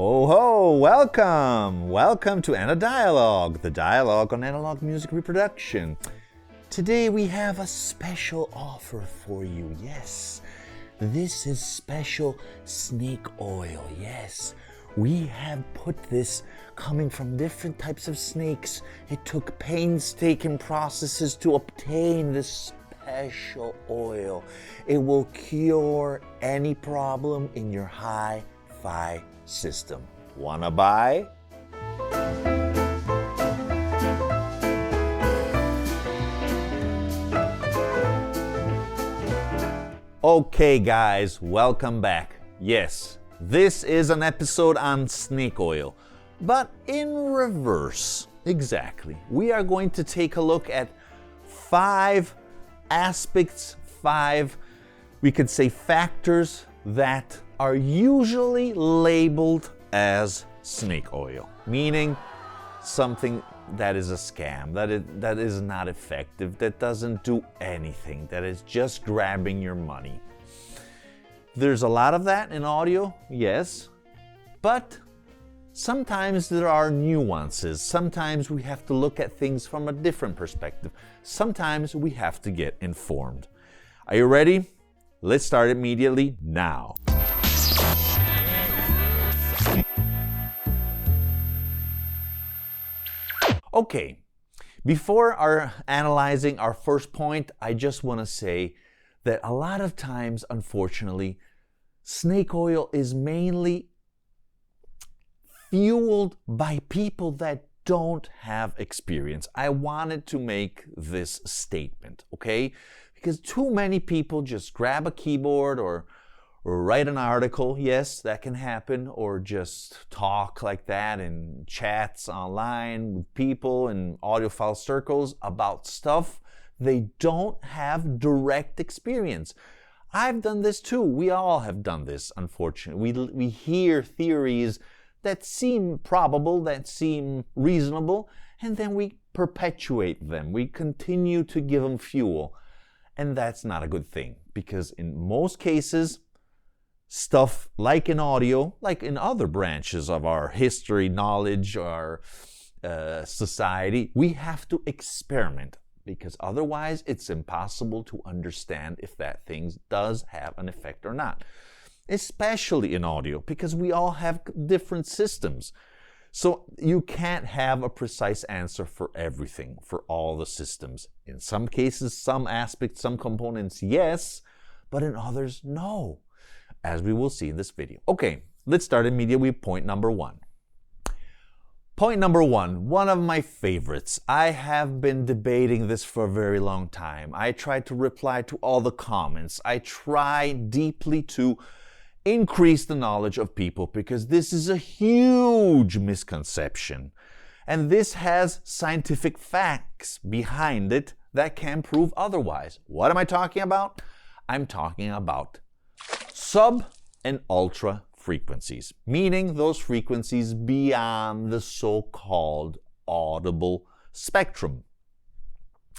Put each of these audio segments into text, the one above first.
Ho ho, welcome! Welcome to Dialogue, the dialogue on analog music reproduction. Today we have a special offer for you, yes. This is special snake oil, yes. We have put this coming from different types of snakes. It took painstaking processes to obtain this special oil. It will cure any problem in your hi-fi system. Wanna buy? Okay guys, welcome back. Yes, this is an episode on snake oil, but in reverse. Exactly. We are going to take a look at 5 aspects, 5, we could say factors that are usually labeled as snake oil, meaning something that is a scam, that is not effective, that doesn't do anything, that is just grabbing your money. There's a lot of that in audio, yes, but sometimes there are nuances. Sometimes we have to look at things from a different perspective. Sometimes we have to get informed. Are you ready? Let's start immediately now. Okay, before analyzing our first point, I just want to say that a lot of times, unfortunately, snake oil is mainly fueled by people that don't have experience. I wanted to make this statement, okay? Because too many people just grab a keyboard or write an article, yes, that can happen, or just talk like that in chats online with people in audiophile circles about stuff they don't have direct experience. I've done this too. We all have done this, unfortunately. We hear theories that seem probable, that seem reasonable, and then we perpetuate them. We continue to give them fuel. And that's not a good thing, because in most cases, stuff like in audio, like in other branches of our history, knowledge, our society, we have to experiment, because otherwise it's impossible to understand if that thing does have an effect or not. Especially in audio, because we all have different systems. So you can't have a precise answer for everything, for all the systems. In some cases, some aspects, some components, yes, but in others, no, as we will see in this video. Okay, let's start immediately with point number 1. Point number 1, one of my favorites. I have been debating this for a very long time. I try to reply to all the comments. I try deeply to increase the knowledge of people, because this is a huge misconception. And this has scientific facts behind it that can prove otherwise. What am I talking about? I'm talking about sub and ultra frequencies, meaning those frequencies beyond the so-called audible spectrum.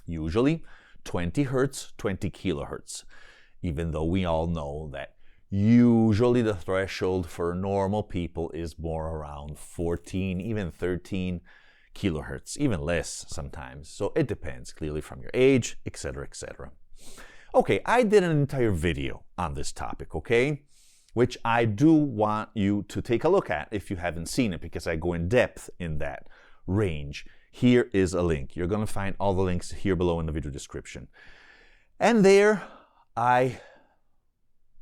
Usually 20 hertz, 20 kilohertz, even though we all know that usually the threshold for normal people is more around 14, even 13 kilohertz, even less sometimes. So it depends clearly from your age, etc., etc. Okay, I did an entire video on this topic, okay? Which I do want you to take a look at if you haven't seen it, because I go in depth in that range. Here is a link. You're going to find all the links here below in the video description. And there I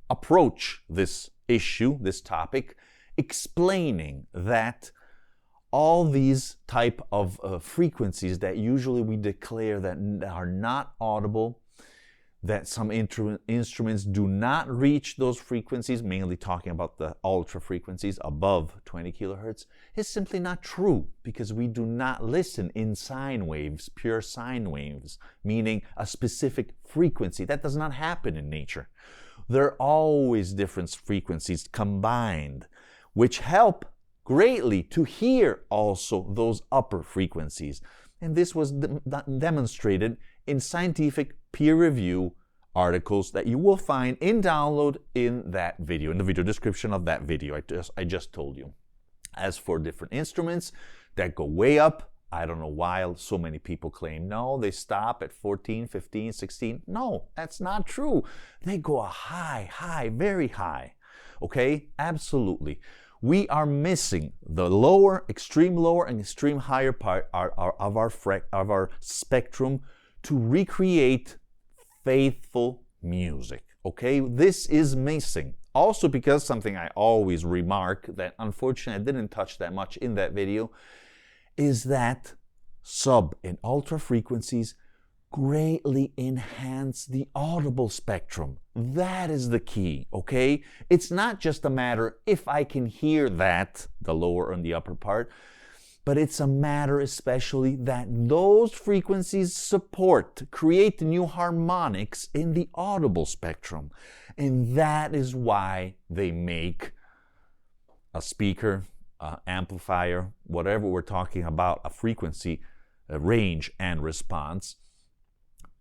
approach this issue, this topic, explaining that all these type of frequencies that usually we declare that are not audible, that some instruments do not reach those frequencies, mainly talking about the ultra frequencies above 20 kilohertz, is simply not true, because we do not listen in sine waves, pure sine waves, meaning a specific frequency. That does not happen in nature. There are always different frequencies combined, which help greatly to hear also those upper frequencies. And this was demonstrated in scientific peer review articles that you will find in download in that video, in the video description of that video I just told you. As for different instruments that go way up, I don't know why so many people claim, no, they stop at 14, 15, 16. No, that's not true. They go a high, very high. Okay, absolutely. We are missing the lower, extreme lower and extreme higher part of our spectrum to recreate faithful music. Okay, this is missing. Also because something I always remark that unfortunately I didn't touch that much in that video is that sub and ultra frequencies greatly enhance the audible spectrum. That is the key, okay? It's not just a matter if I can hear that, the lower and the upper part, but it's a matter especially that those frequencies create new harmonics in the audible spectrum. And that is why they make a speaker, amplifier, whatever we're talking about, a frequency, a range and response,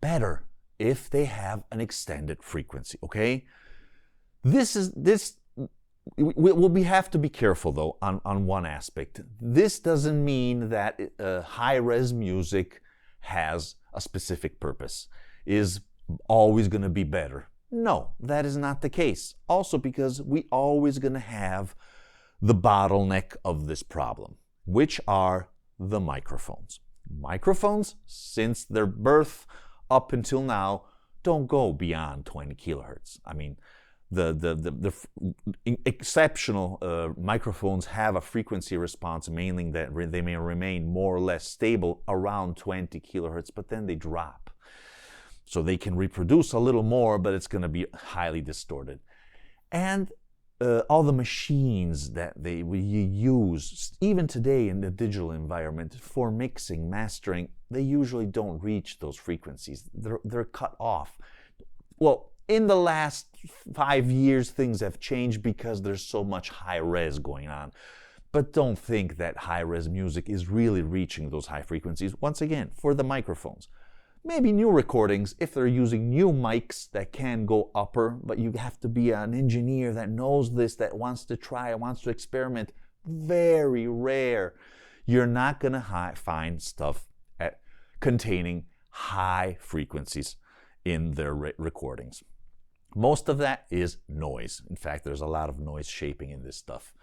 better if they have an extended frequency, okay? We have to be careful though on one aspect. This doesn't mean that high-res music has a specific purpose, is always going to be better. No, that is not the case. Also because we always going to have the bottleneck of this problem, which are the microphones. Microphones, since their birth up until now, don't go beyond 20 kilohertz. I mean, the exceptional microphones have a frequency response, mainly that they may remain more or less stable around 20 kilohertz, but then they drop. So they can reproduce a little more, but it's going to be highly distorted. And all the machines that we use, even today in the digital environment, for mixing, mastering, they usually don't reach those frequencies. They're cut off. Well, in the last 5 years, things have changed because there's so much high-res going on. But don't think that high-res music is really reaching those high frequencies. Once again, for the microphones. Maybe new recordings, if they're using new mics that can go upper, but you have to be an engineer that knows this, that wants to try, wants to experiment. Very rare. You're not going to find stuff containing high frequencies in their recordings. Most of that is noise. In fact, there's a lot of noise shaping in this stuff.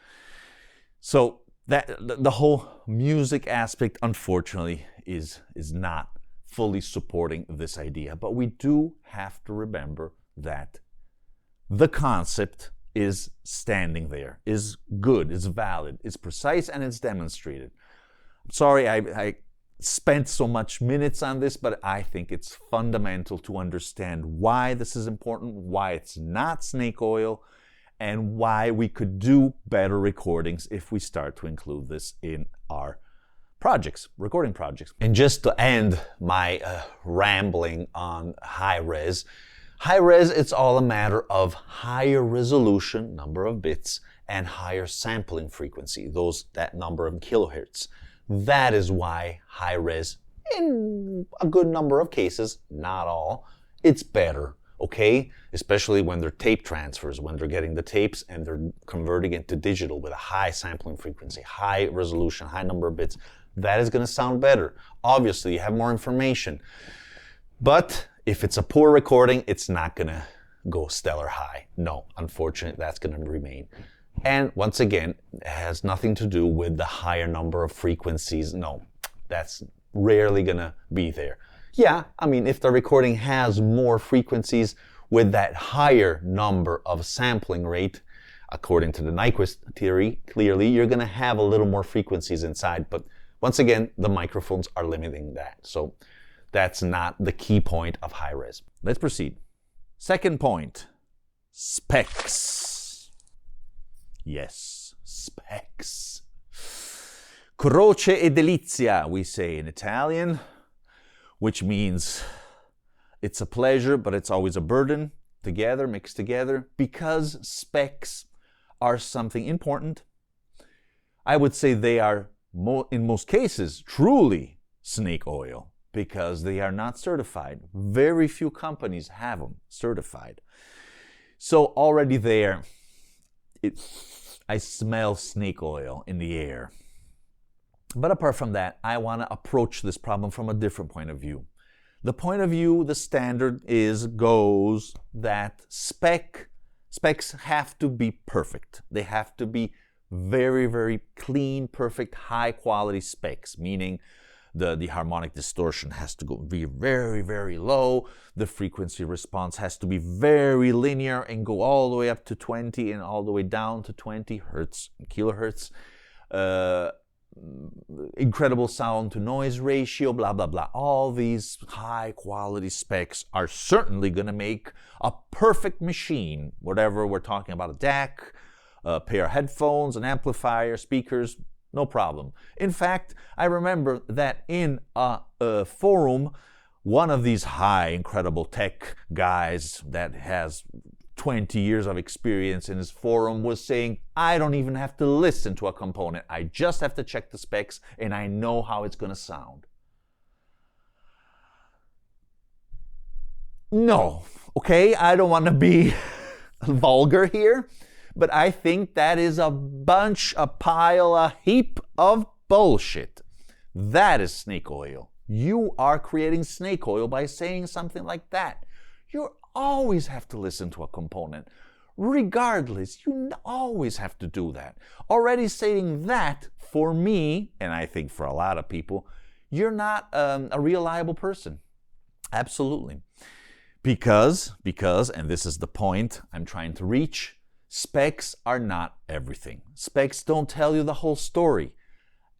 So that the whole music aspect, unfortunately, is not fully supporting this idea. But we do have to remember that the concept is standing there, is good, is valid, is precise, and it's demonstrated. I'm sorry I spent so much minutes on this, but I think it's fundamental to understand why this is important, why it's not snake oil, and why we could do better recordings if we start to include this in our projects, recording projects. And just to end my rambling on high-res, it's all a matter of higher resolution, number of bits, and higher sampling frequency, that number of kilohertz. That is why high-res, in a good number of cases, not all, it's better, okay? Especially when they're tape transfers, when they're getting the tapes and they're converting it to digital with a high sampling frequency, high resolution, high number of bits. That is going to sound better. Obviously, you have more information. But if it's a poor recording, it's not going to go stellar high. No, unfortunately, that's going to remain. And once again, it has nothing to do with the higher number of frequencies. No, that's rarely going to be there. Yeah, I mean, if the recording has more frequencies with that higher number of sampling rate, according to the Nyquist theory, clearly you're going to have a little more frequencies inside. But once again, the microphones are limiting that. So that's not the key point of high-res. Let's proceed. Second point, specs. Yes, specs. Croce e delizia, we say in Italian, which means it's a pleasure, but it's always a burden, together, mixed together, because specs are something important. I would say they are, in most cases, truly snake oil, because they are not certified. Very few companies have them certified. So already there, I smell snake oil in the air. But apart from that, I want to approach this problem from a different point of view. The point of view, the standard goes that specs have to be perfect. They have to be very, very clean, perfect, high quality specs, meaning the harmonic distortion has to be very, very low. The frequency response has to be very linear and go all the way up to 20 and all the way down to 20 hertz, kilohertz. Incredible sound to noise ratio, blah, blah, blah. All these high quality specs are certainly going to make a perfect machine, whatever we're talking about, a DAC, a pair of headphones, an amplifier, speakers, no problem. In fact, I remember that in a forum, one of these high, incredible tech guys that has 20 years of experience in his forum was saying, I don't even have to listen to a component. I just have to check the specs and I know how it's going to sound. No, okay, I don't want to be vulgar here, but I think that is a heap of bullshit. That is snake oil. You are creating snake oil by saying something like that. You always have to listen to a component. Regardless, you always have to do that. Already saying that, for me, and I think for a lot of people, you're not a reliable person. Absolutely. Because, and this is the point I'm trying to reach, specs are not everything. Specs don't tell you the whole story.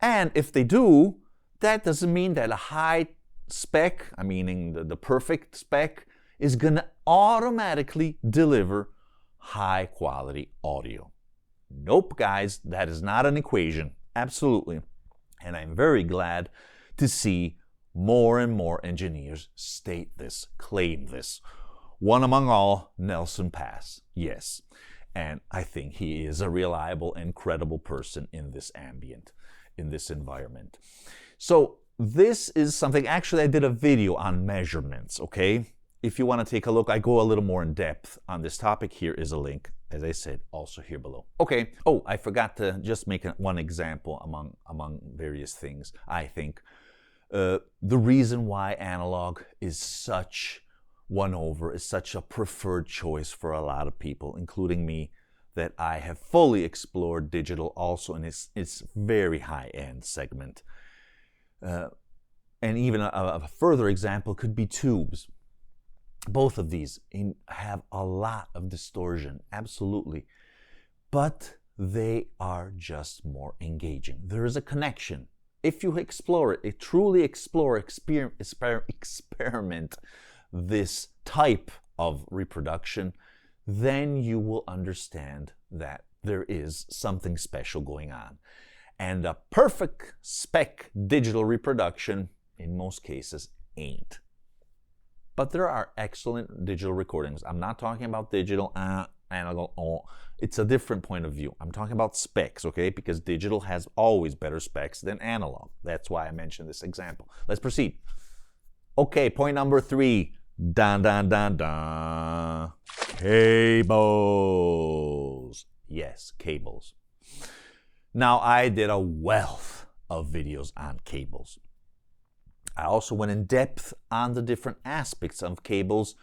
And if they do, that doesn't mean that a high spec, meaning the perfect spec, is going to automatically deliver high quality audio. Nope, guys, that is not an equation. Absolutely. And I'm very glad to see more and more engineers state this, claim this. One among all, Nelson Pass. Yes. And I think he is a reliable and credible person in this ambient, in this environment. So this is something, actually I did a video on measurements, okay? If you want to take a look, I go a little more in depth on this topic. Here is a link, as I said, also here below. Okay. Oh, I forgot to just make one example among various things. I think the reason why analog is such such a preferred choice for a lot of people, including me, that I have fully explored digital also in its very high-end segment. And even a further example could be tubes. Both of these have a lot of distortion, absolutely. But they are just more engaging. There is a connection. If you explore it, truly explore, experiment this type of reproduction, then you will understand that there is something special going on. And a perfect spec digital reproduction, in most cases, ain't. But there are excellent digital recordings. I'm not talking about digital, analog. It's a different point of view. I'm talking about specs, okay? Because digital has always better specs than analog. That's why I mentioned this example. Let's proceed. Okay, point number 3. Dun, dun, dun, dun. Cables. Yes, cables. Now, I did a wealth of videos on cables. I also went in depth on the different aspects of cables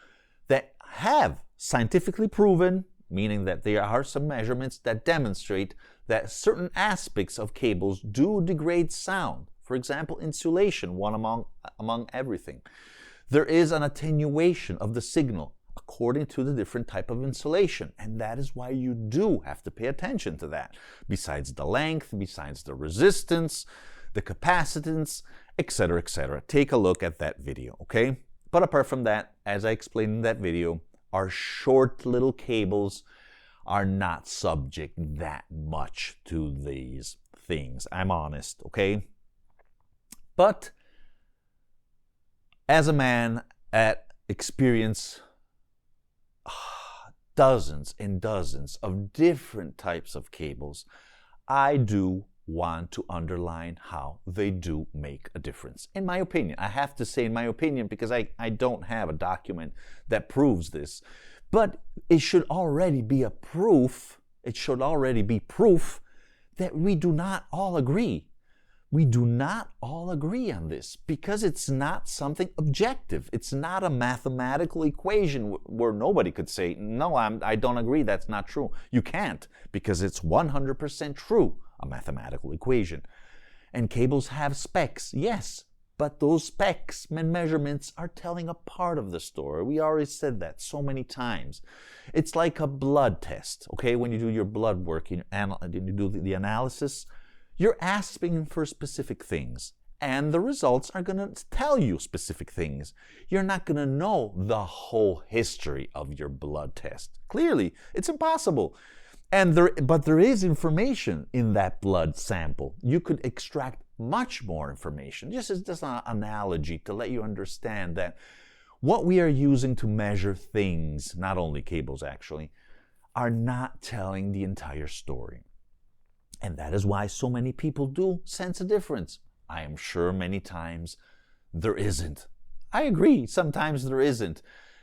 that have scientifically proven, meaning that there are some measurements that demonstrate that certain aspects of cables do degrade sound. For example, insulation, one among everything. There is an attenuation of the signal according to the different type of insulation, and that is why you do have to pay attention to that. Besides the length, besides the resistance, the capacitance, etc., etc. Take a look at that video, okay? But apart from that, as I explained in that video, our short little cables are not subject that much to these things. I'm honest, okay? But as a man at experience dozens and dozens of different types of cables, I do want to underline how they do make a difference. In my opinion, I have to say in my opinion because I don't have a document that proves this, but it should already be a proof It should already be proof that we do not all agree. We do not all agree on this because it's not something objective. It's not a mathematical equation where nobody could say, no, I don't agree, that's not true. You can't, because it's 100% true, a mathematical equation. And cables have specs, yes, but those specs and measurements are telling a part of the story. We already said that so many times. It's like a blood test, okay? When you do your blood work, you do the analysis, you're asking for specific things, and the results are going to tell you specific things. You're not going to know the whole history of your blood test. Clearly, it's impossible. But there is information in that blood sample. You could extract much more information. Just as an analogy to let you understand that what we are using to measure things, not only cables actually, are not telling the entire story. And that is why so many people do sense a difference. I am sure many times there isn't. I agree, sometimes there isn't.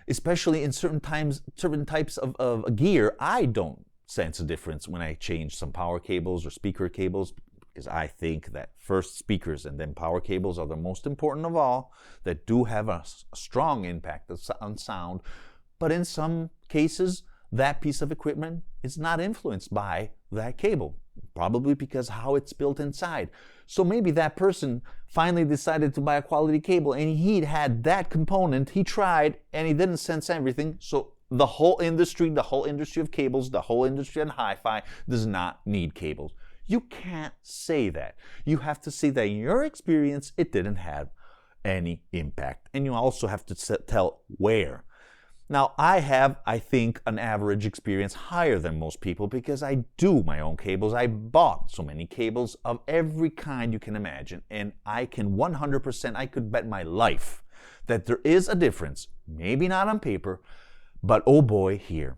Especially in certain types of gear, I don't sense a difference when I change some power cables or speaker cables, because I think that first speakers and then power cables are the most important of all, that do have a strong impact on sound. But in some cases, that piece of equipment is not influenced by that cable, probably because how it's built inside. So maybe that person finally decided to buy a quality cable and he had that component, he tried, and he didn't sense everything. So the whole industry of cables, the whole industry of hi-fi does not need cables. You can't say that. You have to say that in your experience, it didn't have any impact. And you also have to tell where. Now, I have, I think, an average experience higher than most people because I do my own cables. I bought so many cables of every kind you can imagine. And I can 100%, I could bet my life that there is a difference. Maybe not on paper, but oh boy, here.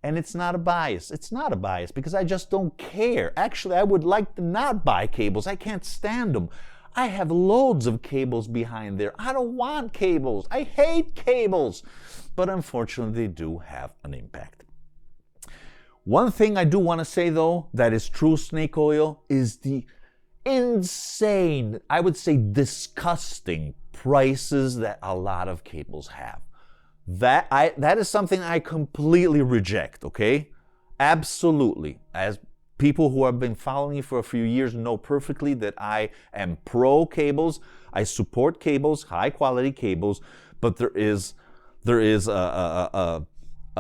And it's not a bias. It's not a bias because I just don't care. Actually, I would like to not buy cables. I can't stand them. I have loads of cables behind there. I don't want cables. I hate cables. But unfortunately, they do have an impact. One thing I do want to say, though, that is true snake oil is the insane, I would say disgusting prices that a lot of cables have. That is something I completely reject, okay? Absolutely. As people who have been following me for a few years know perfectly that I am pro cables. I support cables, high quality cables, but there is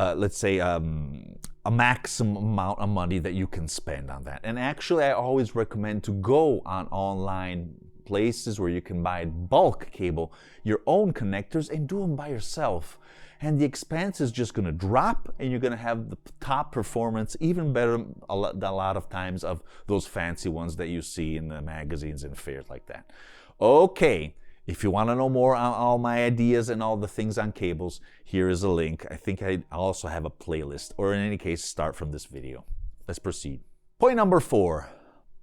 let's say a maximum amount of money that you can spend on that. And actually, I always recommend to go on online places where you can buy bulk cable, your own connectors, and do them by yourself. And the expense is just going to drop, and you're going to have the top performance, even better a lot of times of those fancy ones that you see in the magazines and fairs like that. Okay, if you want to know more on all my ideas and all the things on cables, here is a link. I think I also have a playlist, or in any case, start from this video. Let's proceed. Point number 4,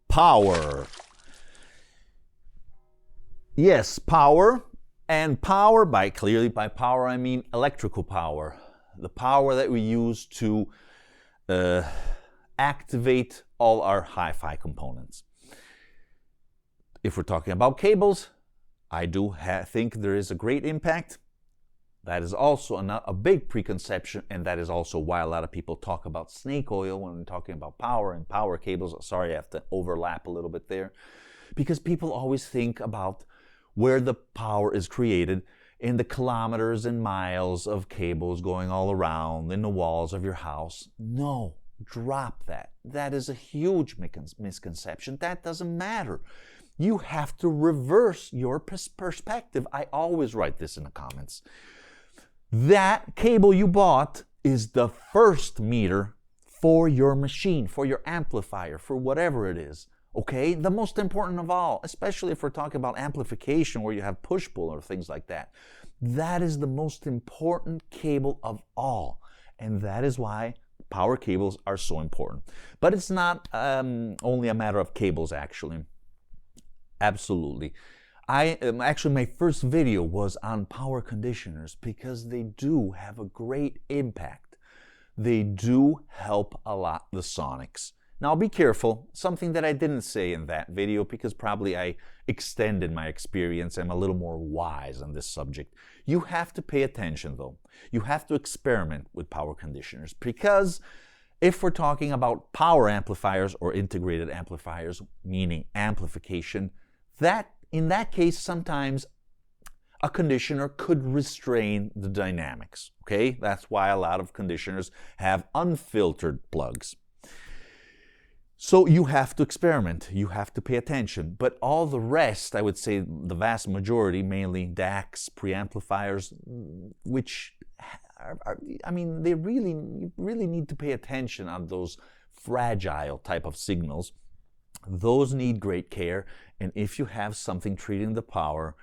power. Yes, power. And power, clearly by power, I mean electrical power. The power that we use to activate all our hi-fi components. If we're talking about cables, I do think there is a great impact. That is also a big preconception, and that is also why a lot of people talk about snake oil when we're talking about power and power cables. Sorry, I have to overlap a little bit there. Because people always think about where the power is created in the kilometers and miles of cables going all around in the walls of your house. No, drop that. That is a huge misconception. That doesn't matter. You have to reverse your perspective. I always write this in the comments. That cable you bought is the first meter for your machine, for your amplifier, for whatever it is. Okay, the most important of all, especially if we're talking about amplification where you have push-pull or things like that. That is the most important cable of all. And that is why power cables are so important. But it's not only a matter of cables, actually. Absolutely. Actually, my first video was on power conditioners because they do have a great impact. they do help a lot the sonics. Now be careful, something that I didn't say in that video because probably I extended my experience. I'm a little more wise on this subject. You have to pay attention though. You have to experiment with power conditioners because if we're talking about power amplifiers or integrated amplifiers, meaning amplification, that in that case sometimes a conditioner could restrain the dynamics, okay? That's why a lot of conditioners have unfiltered plugs. So you have to experiment, you have to pay attention, but all the rest, I would say the vast majority, mainly DACs, preamplifiers, which they really need to pay attention on those fragile type of signals. Those need great care, and if you have something treating the power,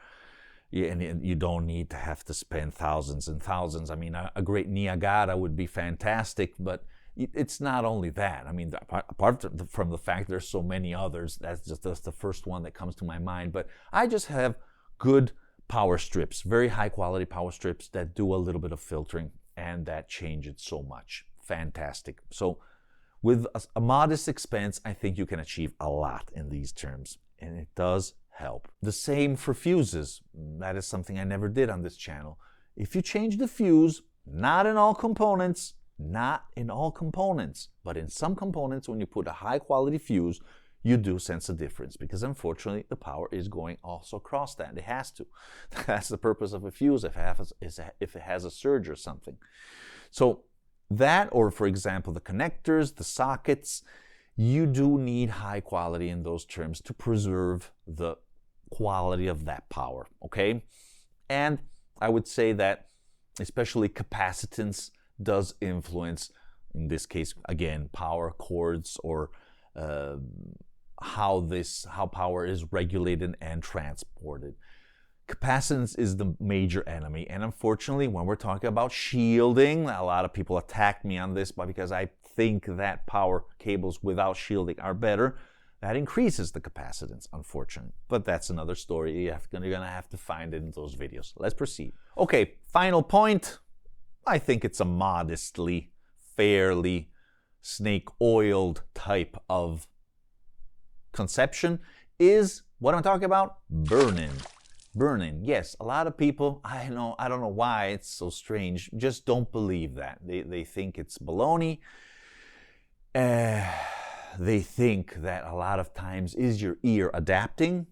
and you don't need to have to spend thousands and thousands. I mean, a great Niagara would be fantastic, but it's not only that. I mean, apart from the fact there's so many others, that's the first one that comes to my mind. But I just have good power strips, very high quality power strips that do a little bit of filtering and that change it so much. Fantastic. So with a modest expense, I think you can achieve a lot in these terms, and it does help. The same for fuses. That is something I never did on this channel. If you change the fuse, not in all components, but in some components, when you put a high quality fuse, you do sense a difference because unfortunately the power is going also across that. It has to. That's the purpose of a fuse if it has a surge or something. So that, or for example, the connectors, the sockets, you do need high quality in those terms to preserve the quality of that power, okay? And I would say that especially capacitance does influence, in this case, again, power cords or how power is regulated and transported. Capacitance is the major enemy, and unfortunately, when we're talking about shielding, a lot of people attack me on this, but because I think that power cables without shielding are better, that increases the capacitance, unfortunately. But that's another story. You're gonna have to find it in those videos. Let's proceed. Okay, final point. I think it's a modestly, fairly snake-oiled type of conception is what I'm talking about, burn-in. Burn-in, yes, a lot of people, I don't know why it's so strange, just don't believe that. They think it's baloney. They think that a lot of times is your ear adapting,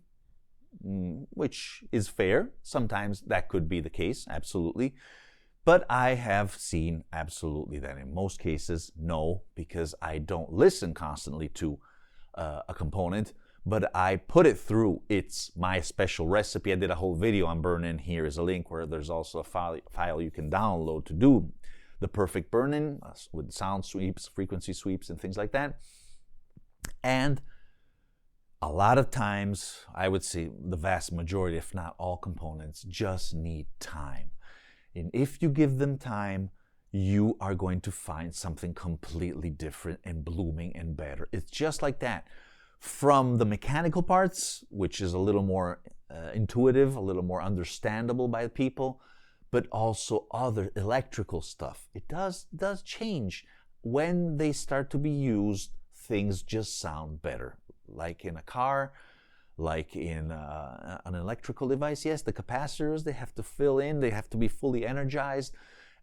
which is fair. Sometimes that could be the case, absolutely. But I have seen absolutely that in most cases, no, because I don't listen constantly to a component, but I put it through my special recipe. I did a whole video on burn-in. Here is a link where there's also a file you can download to do the perfect burn-in with sound sweeps, frequency sweeps, and things like that. And a lot of times, I would say the vast majority, if not all components, just need time. And if you give them time, you are going to find something completely different and blooming and better. It's just like that. From the mechanical parts, which is a little more intuitive, a little more understandable by people, but also other electrical stuff. It does change. When they start to be used, things just sound better. Like in a car, like in an electrical device, yes, the capacitors, they have to fill in, they have to be fully energized,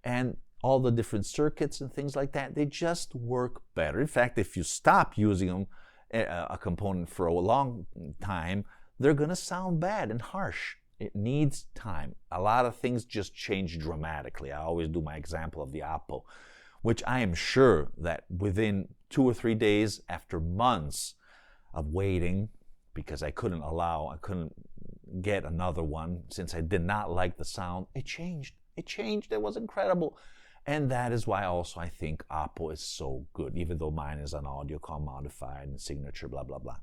and all the different circuits and things like that, they just work better. In fact, if you stop using them, a component for a long time, they're gonna sound bad and harsh. It needs time. A lot of things just change dramatically. I always do my example of the Oppo, which I am sure that within 2 or 3 days, after months of waiting, because I couldn't get another one since I did not like the sound, it changed. It was incredible. And that is why also I think Oppo is so good, even though mine is an audiophile modified and signature, blah, blah, blah.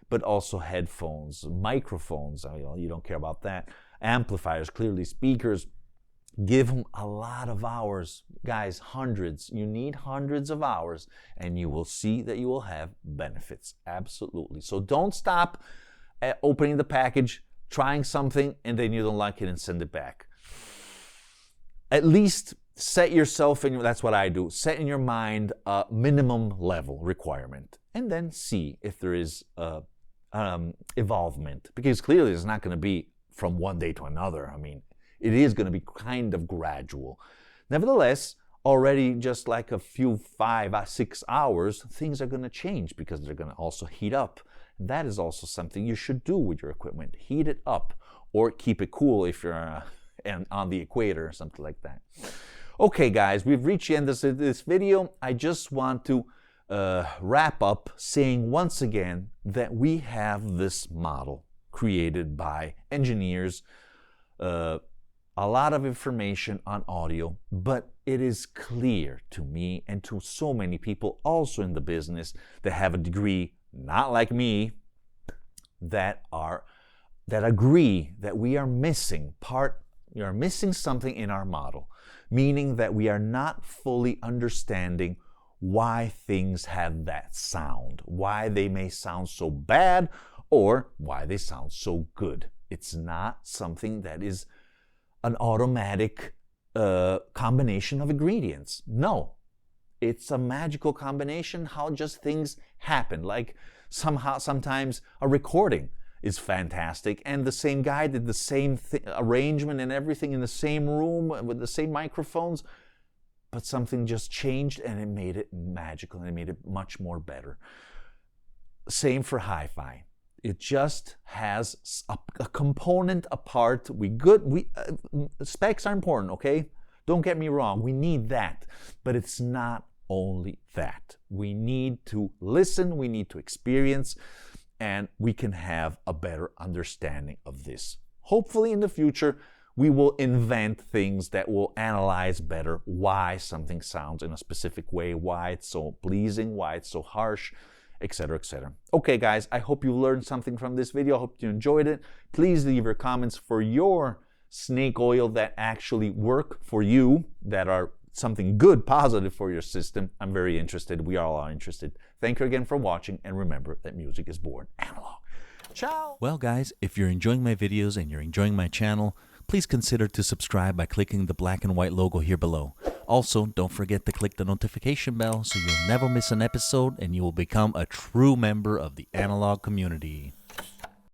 But also headphones, microphones, you don't care about that. Amplifiers, clearly speakers, give them a lot of hours. Guys, hundreds. You need hundreds of hours and you will see that you will have benefits. Absolutely. So don't stop at opening the package, trying something, and then you don't like it and send it back. At least set yourself in, that's what I do, set in your mind a minimum level requirement, and then see if there is evolvement, because clearly it's not going to be from one day to another. I mean, it is going to be kind of gradual. Nevertheless, already just like a few 5 or 6 hours, things are going to change because they're going to also heat up. That is also something you should do with your equipment. Heat it up or keep it cool if you're on the equator or something like that. Okay, guys, we've reached the end of this video. I just want to wrap up saying once again that we have this model created by engineers, a lot of information on audio, but it is clear to me and to so many people also in the business that have a degree, not like me, that agree that we are missing something in our model, meaning that we are not fully understanding why things have that sound, why they may sound so bad, or why they sound so good. It's not something that is an automatic combination of ingredients. No, it's a magical combination, how just things happen. Like sometimes a recording is fantastic, and the same guy did the same arrangement and everything in the same room with the same microphones, but something just changed and it made it magical and it made it much more better. Same for hi-fi. It just has a component apart. Specs are important, okay? Don't get me wrong, we need that, but it's not only that. We need to listen, we need to experience, and we can have a better understanding of this. Hopefully in the future, we will invent things that will analyze better why something sounds in a specific way, why it's so pleasing, why it's so harsh, etc., etc. Okay, guys, I hope you learned something from this video. I hope you enjoyed it. Please leave your comments for your snake oil that actually work for you, that are something good, positive for your system. I'm very interested. We all are interested. Thank you again for watching, and remember that music is born analog. Ciao! Well, guys, if you're enjoying my videos and you're enjoying my channel, please consider to subscribe by clicking the black and white logo here below. Also, don't forget to click the notification bell so you'll never miss an episode and you will become a true member of the analog community.